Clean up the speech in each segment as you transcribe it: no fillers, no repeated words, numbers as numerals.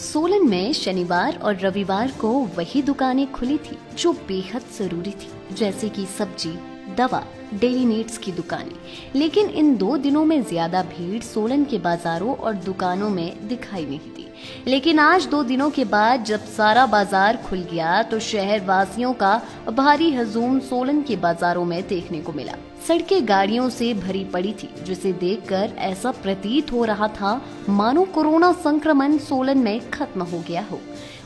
सोलन में शनिवार और रविवार को वही दुकानें खुली थी जो बेहद जरूरी थी, जैसे कि सब्जी, दवा, डेली नीड्स की दुकानें। लेकिन इन 2 दिनों में ज्यादा भीड़ सोलन के बाजारों और दुकानों में दिखाई नहीं दी। लेकिन आज 2 दिनों के बाद जब सारा बाजार खुल गया तो शहर वासियों का भारी हजूम सोलन के बाजारों में देखने को मिला। सड़कें गाड़ियों से भरी पड़ी थी, जिसे देखकर ऐसा प्रतीत हो रहा था मानो कोरोना संक्रमण सोलन में खत्म हो गया हो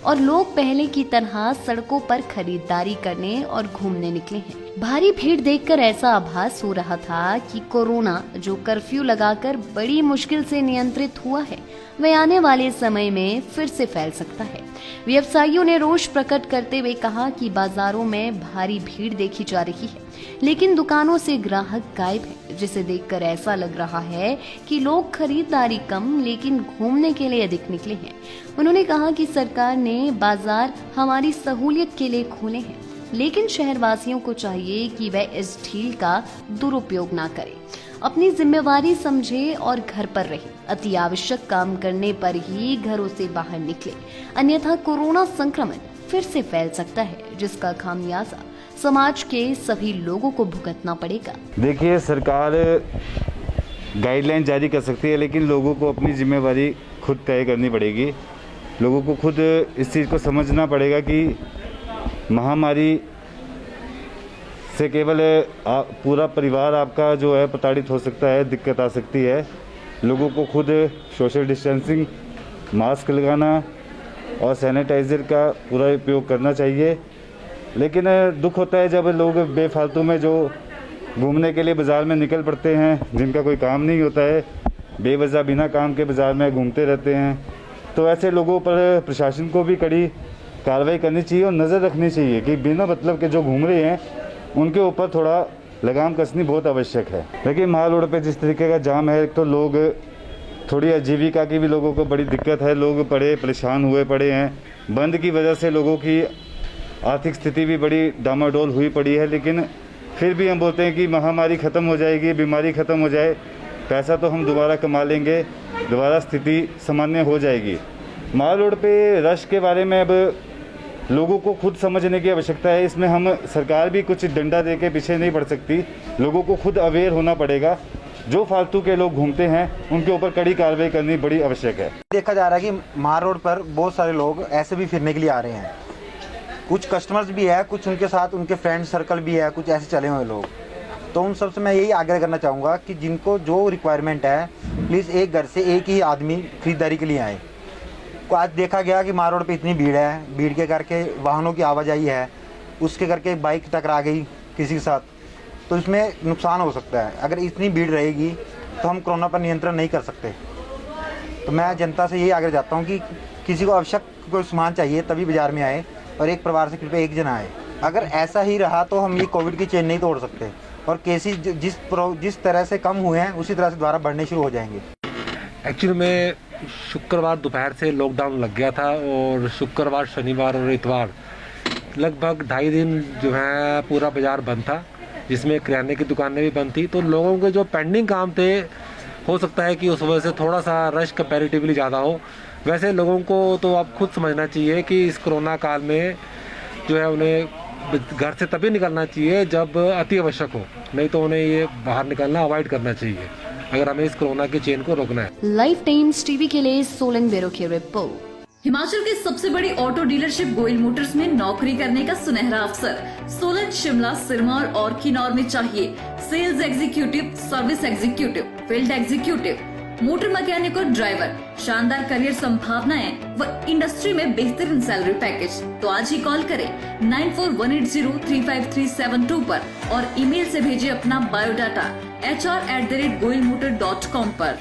और लोग पहले की तरह सड़कों पर खरीदारी करने और घूमने निकले हैं। भारी भीड़ देखकर ऐसा आभास हो रहा था कि कोरोना, जो कर्फ्यू लगाकर बड़ी मुश्किल से नियंत्रित हुआ है, वह आने वाले समय में फिर से फैल सकता है। व्यवसायियों ने रोष प्रकट करते हुए कहा कि बाजारों में भारी भीड़ देखी जा रही है, लेकिन दुकानों से ग्राहक गायब है, जिसे देखकर ऐसा लग रहा है कि लोग खरीदारी कम लेकिन घूमने के लिए अधिक निकले हैं। उन्होंने कहा कि सरकार ने बाजार हमारी सहूलियत के लिए खोले हैं, लेकिन शहरवासियों को चाहिए कि वह इस ढील का दुरुपयोग ना करें, अपनी जिम्मेवारी समझे और घर पर रहे। अति आवश्यक काम करने पर ही घरों से बाहर निकले, अन्यथा कोरोना संक्रमण फिर से फैल सकता है, जिसका खामियाजा समाज के सभी लोगों को भुगतना पड़ेगा। देखिए, सरकार गाइडलाइन जारी कर सकती है, लेकिन लोगों को अपनी जिम्मेवारी खुद तय करनी पड़ेगी। लोगों को खुद इस चीज़ को समझना पड़ेगा कि महामारी से केवल पूरा परिवार आपका जो है प्रताड़ित हो सकता है, दिक्कत आ सकती है। लोगों को खुद सोशल डिस्टेंसिंग, मास्क लगाना और सैनिटाइज़र का पूरा उपयोग करना चाहिए। लेकिन दुख होता है जब लोग बेफालतू में जो घूमने के लिए बाज़ार में निकल पड़ते हैं, जिनका कोई काम नहीं होता है, बेवजह बिना काम के बाज़ार में घूमते रहते हैं। तो ऐसे लोगों पर प्रशासन को भी कड़ी कार्रवाई करनी चाहिए और नज़र रखनी चाहिए कि बिना मतलब के जो घूम रहे हैं उनके ऊपर थोड़ा लगाम कसनी बहुत आवश्यक है। लेकिन माल रोड पे जिस तरीके का जाम है, तो लोग थोड़ी आजीविका की भी लोगों को बड़ी दिक्कत है। लोग बड़े परेशान हुए पड़े हैं। बंद की वजह से लोगों की आर्थिक स्थिति भी बड़ी डामाडोल हुई पड़ी है। लेकिन फिर भी हम बोलते हैं कि महामारी ख़त्म हो जाएगी, बीमारी ख़त्म हो जाए, पैसा तो हम दोबारा कमा लेंगे, दोबारा स्थिति सामान्य हो जाएगी। माल रोड पे रश के बारे में अब लोगों को खुद समझने की आवश्यकता है। इसमें हम सरकार भी कुछ डंडा दे के पीछे नहीं पड़ सकती। लोगों को खुद अवेयर होना पड़ेगा। जो फालतू के लोग घूमते हैं उनके ऊपर कड़ी कार्रवाई करनी बड़ी आवश्यक है। देखा जा रहा है कि माल रोड पर बहुत सारे लोग ऐसे भी फिरने के लिए आ रहे हैं। कुछ कस्टमर्स भी है, कुछ उनके साथ उनके फ्रेंड सर्कल भी है, कुछ ऐसे चले हुए लोग। तो उन सबसे मैं यही आग्रह करना चाहूँगा कि जिनको जो रिक्वायरमेंट है, प्लीज़ एक घर से एक ही आदमी खरीदारी के लिए आए। आज देखा गया कि माल रोड पे इतनी भीड़ है, भीड़ के करके वाहनों की आवाजाही है, उसके करके बाइक टकरा गई किसी के साथ, तो इसमें नुकसान हो सकता है। अगर इतनी भीड़ रहेगी तो हम कोरोना पर नियंत्रण नहीं कर सकते। तो मैं जनता से यही आग्रह चाहता हूँ कि किसी को आवश्यक कोई सामान चाहिए तभी बाज़ार में आए और एक परिवार से कृपया एक जना आए। अगर ऐसा ही रहा तो हम ये कोविड की चेन नहीं तोड़ सकते और केसेस जिस तरह से कम हुए हैं उसी तरह से दोबारा बढ़ने शुरू हो जाएंगे। एक्चुअली में शुक्रवार दोपहर से लॉकडाउन लग गया था और शुक्रवार, शनिवार और इतवार लगभग 2.5 दिन जो है पूरा बाज़ार बंद था, जिसमें किराने की दुकानें भी बंद थी। तो लोगों के जो पेंडिंग काम थे, हो सकता है कि उस वजह से थोड़ा सा रश कंपैरेटिवली ज़्यादा हो। वैसे लोगों को तो अब खुद समझना चाहिए कि इस कोरोना काल में जो है उन्हें घर से तभी निकलना चाहिए जब अति आवश्यक हो, नहीं तो उन्हें ये बाहर निकलना अवॉइड करना चाहिए अगर हमें इस कोरोना की चेन को रोकना है। लाइव टाइम्स टीवी के लिए सोलन ब्यूरो की रिपोर्ट। हिमाचल की सबसे बड़ी ऑटो डीलरशिप गोयल मोटर्स में नौकरी करने का सुनहरा अवसर। सोलन, शिमला, सिरमौर और किन्नौर में चाहिए sales executive, service executive, field executive, motor mechanic और ड्राइवर। शानदार करियर संभावनाएं व इंडस्ट्री में बेहतरीन सैलरी पैकेज। तो आज ही कॉल करें 9418035372 पर और ईमेल से भेजिए अपना बायोडाटा hr@goilmotor.com पर।